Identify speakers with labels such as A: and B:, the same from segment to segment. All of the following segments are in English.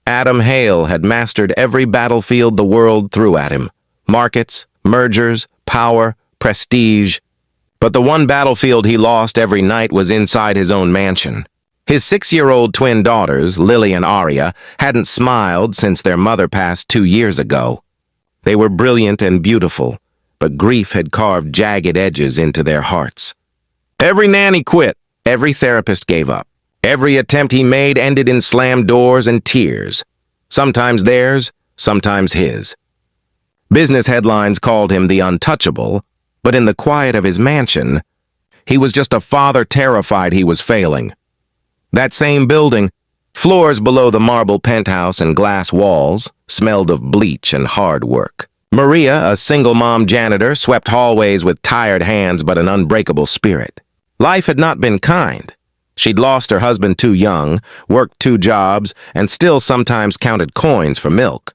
A: Adam Hale had mastered every battlefield the world threw at him. Markets, mergers, power, prestige. But the one battlefield he lost every night was inside his own mansion. His 6-year-old twin daughters, Lily and Aria, hadn't smiled since their mother passed 2 years ago. They were brilliant and beautiful, but grief had carved jagged edges into their hearts. Every nanny quit. Every therapist gave up. Every attempt he made ended in slammed doors and tears. Sometimes theirs, sometimes his. Business headlines called him the untouchable, but in the quiet of his mansion, he was just a father terrified he was failing. That same building, floors below the marble penthouse and glass walls, smelled of bleach and hard work. Maria, a single mom janitor, swept hallways with tired hands but an unbreakable spirit. Life had not been kind. She'd lost her husband too young, worked 2 jobs, and still sometimes counted coins for milk.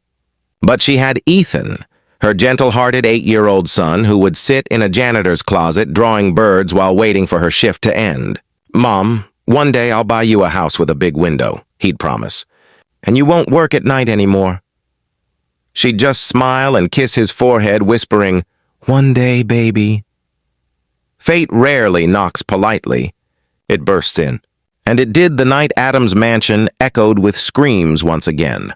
A: But she had Ethan, her gentle-hearted 8-year-old son who would sit in a janitor's closet drawing birds while waiting for her shift to end. "Mom, one day I'll buy you a house with a big window," he'd promise. "And you won't work at night anymore." She'd just smile and kiss his forehead, whispering, "One day, baby." Fate rarely knocks politely. It bursts in. And it did the night Adam's mansion echoed with screams once again.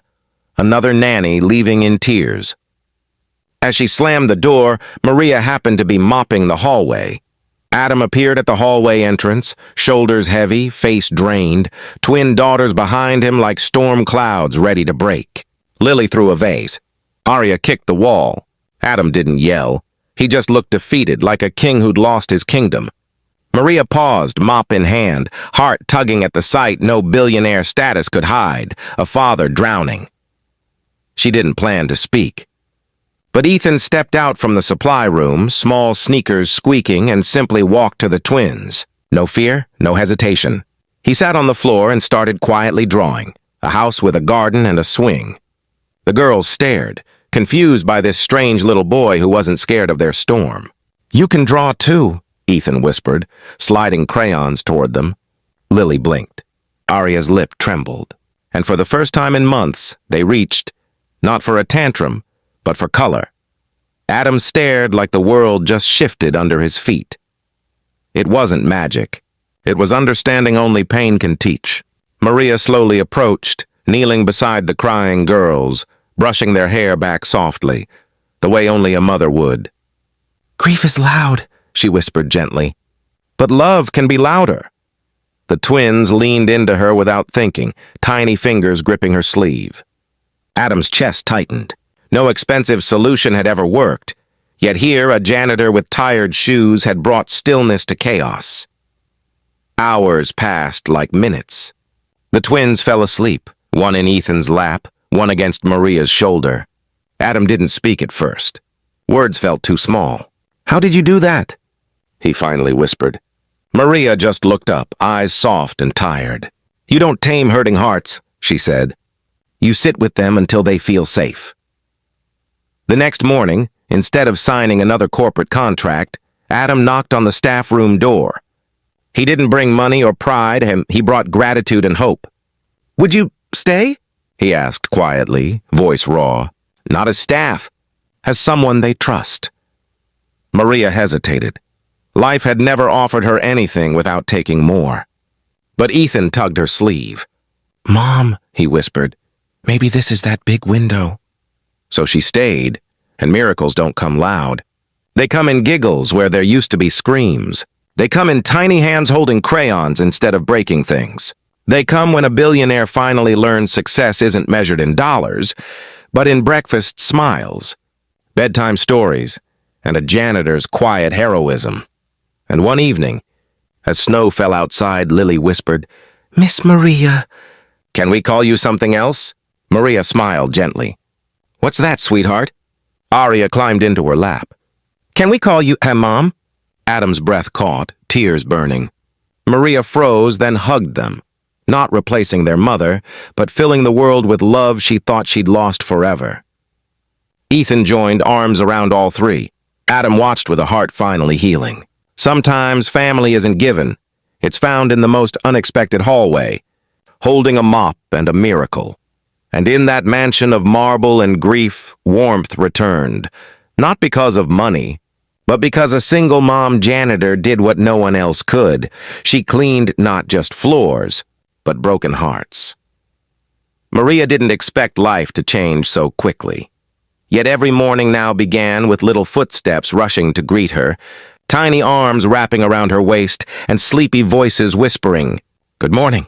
A: Another nanny leaving in tears. As she slammed the door, Maria happened to be mopping the hallway. Adam appeared at the hallway entrance, shoulders heavy, face drained, twin daughters behind him like storm clouds ready to break. Lily threw a vase. Aria kicked the wall. Adam didn't yell. He just looked defeated, like a king who'd lost his kingdom. Maria paused, mop in hand, heart tugging at the sight no billionaire status could hide, a father drowning. She didn't plan to speak. But Ethan stepped out from the supply room, small sneakers squeaking, and simply walked to the twins. No fear, no hesitation. He sat on the floor and started quietly drawing, a house with a garden and a swing. The girls stared, confused by this strange little boy who wasn't scared of their storm. "You can draw too," Ethan whispered, sliding crayons toward them. Lily blinked. Aria's lip trembled. And for the first time in months, they reached, not for a tantrum, but for color. Adam stared like the world just shifted under his feet. It wasn't magic. It was understanding only pain can teach. Maria slowly approached, kneeling beside the crying girls, brushing their hair back softly, the way only a mother would. "Grief is loud," she whispered gently. "But love can be louder." The twins leaned into her without thinking, tiny fingers gripping her sleeve. Adam's chest tightened. No expensive solution had ever worked, yet here a janitor with tired shoes had brought stillness to chaos. Hours passed like minutes. The twins fell asleep, one in Ethan's lap, one against Maria's shoulder. Adam didn't speak at first. Words felt too small. "How did you do that?" he finally whispered. Maria just looked up, eyes soft and tired. "You don't tame hurting hearts," she said. "You sit with them until they feel safe." The next morning, instead of signing another corporate contract, Adam knocked on the staff room door. He didn't bring money or pride, he brought gratitude and hope. "Would you stay?" he asked quietly, voice raw. "Not as staff, as someone they trust." Maria hesitated. Life had never offered her anything without taking more. But Ethan tugged her sleeve. "Mom," he whispered, "maybe this is that big window." So she stayed, and miracles don't come loud. They come in giggles where there used to be screams. They come in tiny hands holding crayons instead of breaking things. They come when a billionaire finally learns success isn't measured in dollars, but in breakfast smiles, bedtime stories, and a janitor's quiet heroism. And one evening, as snow fell outside, Lily whispered, "Miss Maria." "Can we call you something else?" Maria smiled gently. "What's that, sweetheart?" Aria climbed into her lap. "Can we call you Mom?" Adam's breath caught, tears burning. Maria froze, then hugged them, not replacing their mother, but filling the world with love she thought she'd lost forever. Ethan joined, arms around all three. Adam watched with a heart finally healing. Sometimes family isn't given. It's found in the most unexpected hallway, holding a mop and a miracle. And in that mansion of marble and grief, warmth returned, not because of money, but because a single mom janitor did what no one else could. She cleaned not just floors, but broken hearts. Maria didn't expect life to change so quickly. Yet every morning now began with little footsteps rushing to greet her, tiny arms wrapping around her waist, and sleepy voices whispering, "Good morning."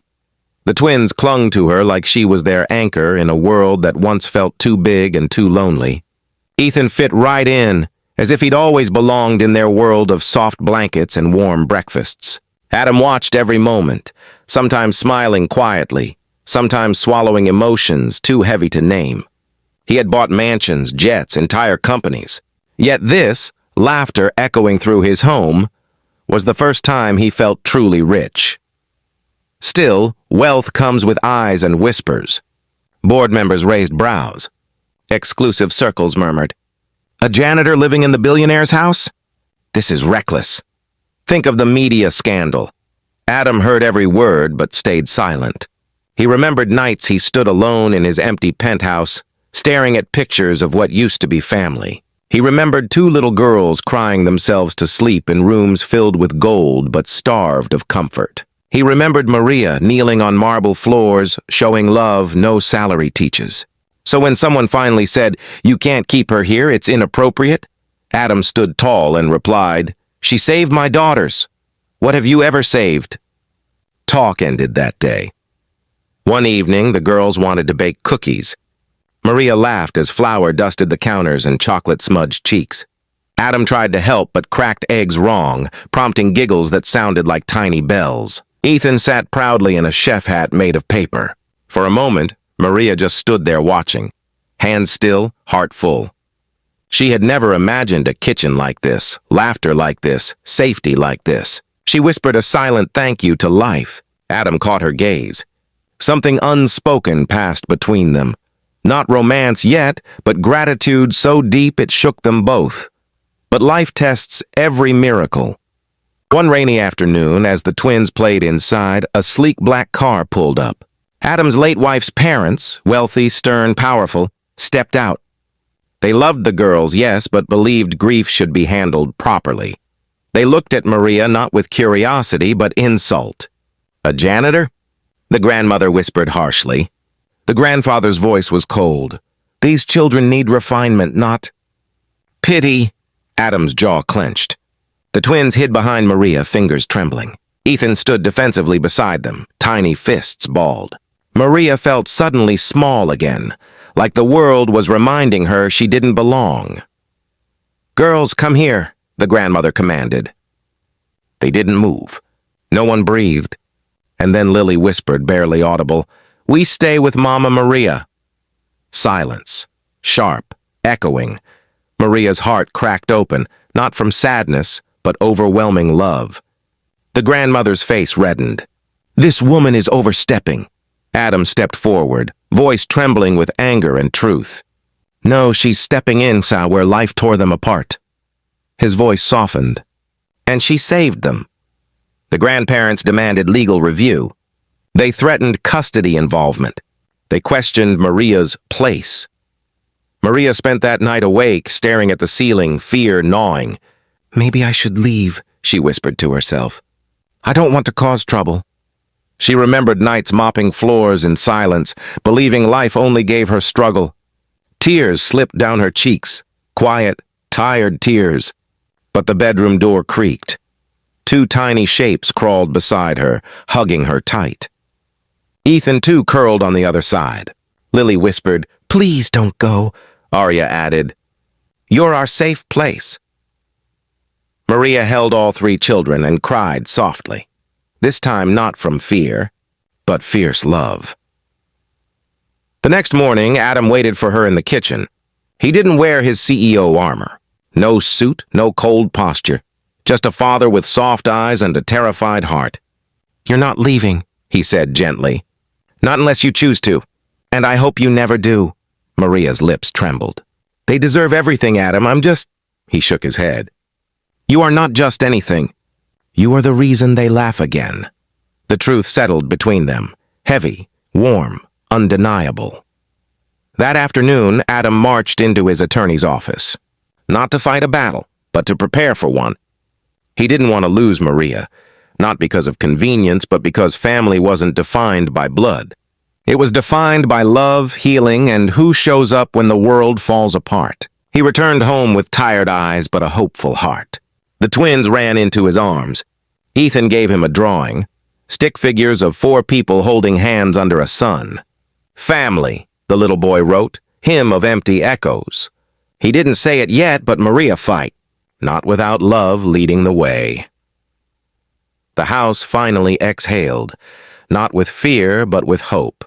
A: The twins clung to her like she was their anchor in a world that once felt too big and too lonely. Ethan fit right in, as if he'd always belonged in their world of soft blankets and warm breakfasts. Adam watched every moment, sometimes smiling quietly, sometimes swallowing emotions too heavy to name. He had bought mansions, jets, entire companies. Yet this, laughter echoing through his home, was the first time he felt truly rich. Still, wealth comes with eyes and whispers. Board members raised brows. Exclusive circles murmured, "A janitor living in the billionaire's house? This is reckless." Think of the media scandal. Adam heard every word but stayed silent. He remembered nights he stood alone in his empty penthouse, staring at pictures of what used to be family. He remembered two little girls crying themselves to sleep in rooms filled with gold but starved of comfort. He remembered Maria kneeling on marble floors, showing love no salary teaches. So when someone finally said, "You can't keep her here, it's inappropriate," Adam stood tall and replied, "She saved my daughters. What have you ever saved?" Talk ended that day. One evening, the girls wanted to bake cookies. Maria laughed as flour dusted the counters and chocolate smudged cheeks. Adam tried to help but cracked eggs wrong, prompting giggles that sounded like tiny bells. Ethan sat proudly in a chef hat made of paper. For a moment, Maria just stood there watching, hands still, heart full. She had never imagined a kitchen like this, laughter like this, safety like this. She whispered a silent thank you to life. Adam caught her gaze. Something unspoken passed between them. Not romance yet, but gratitude so deep it shook them both. But life tests every miracle. One rainy afternoon, as the twins played inside, a sleek black car pulled up. Adam's late wife's parents, wealthy, stern, powerful, stepped out. They loved the girls, yes, but believed grief should be handled properly. They looked at Maria not with curiosity, but insult. "A janitor?" the grandmother whispered harshly. The grandfather's voice was cold. "These children need refinement, not pity." Adam's jaw clenched. The twins hid behind Maria, fingers trembling. Ethan stood defensively beside them, tiny fists balled. Maria felt suddenly small again, like the world was reminding her she didn't belong. "Girls, come here," the grandmother commanded. They didn't move. No one breathed. And then Lily whispered, barely audible, "We stay with Mama Maria." Silence. Sharp. Echoing. Maria's heart cracked open, not from sadness, but overwhelming love. The grandmother's face reddened. "This woman is overstepping." Adam stepped forward, voice trembling with anger and truth. "No, she's stepping in, where life tore them apart." His voice softened. "And she saved them." The grandparents demanded legal review. They threatened custody involvement. They questioned Maria's place. Maria spent that night awake, staring at the ceiling, fear gnawing. "Maybe I should leave," she whispered to herself. "I don't want to cause trouble." She remembered nights mopping floors in silence, believing life only gave her struggle. Tears slipped down her cheeks, quiet, tired tears. But the bedroom door creaked. Two tiny shapes crawled beside her, hugging her tight. Ethan, too, curled on the other side. Lily whispered, "Please don't go." Arya added, "You're our safe place." Maria held all three children and cried softly. This time not from fear, but fierce love. The next morning, Adam waited for her in the kitchen. He didn't wear his CEO armor. No suit, no cold posture. Just a father with soft eyes and a terrified heart. "You're not leaving," he said gently. "Not unless you choose to. And I hope you never do." Maria's lips trembled. "They deserve everything, Adam. I'm just—" He shook his head. "You are not just anything. You are the reason they laugh again." The truth settled between them, heavy, warm, undeniable. That afternoon, Adam marched into his attorney's office. Not to fight a battle, but to prepare for one. He didn't want to lose Maria, not because of convenience, but because family wasn't defined by blood. It was defined by love, healing, and who shows up when the world falls apart. He returned home with tired eyes but a hopeful heart. The twins ran into his arms. Ethan gave him a drawing, stick figures of 4 people holding hands under a sun. Family, the little boy wrote, hymn of empty echoes. He didn't say it yet, but Maria fight, not without love leading the way. The house finally exhaled, not with fear, but with hope.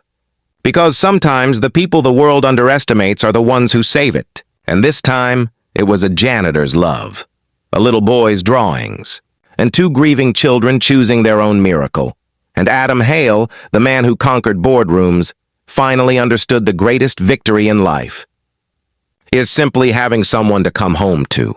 A: Because sometimes the people the world underestimates are the ones who save it. And this time, it was a janitor's love, a little boy's drawings, and 2 grieving children choosing their own miracle. And Adam Hale, the man who conquered boardrooms, finally understood the greatest victory in life is simply having someone to come home to.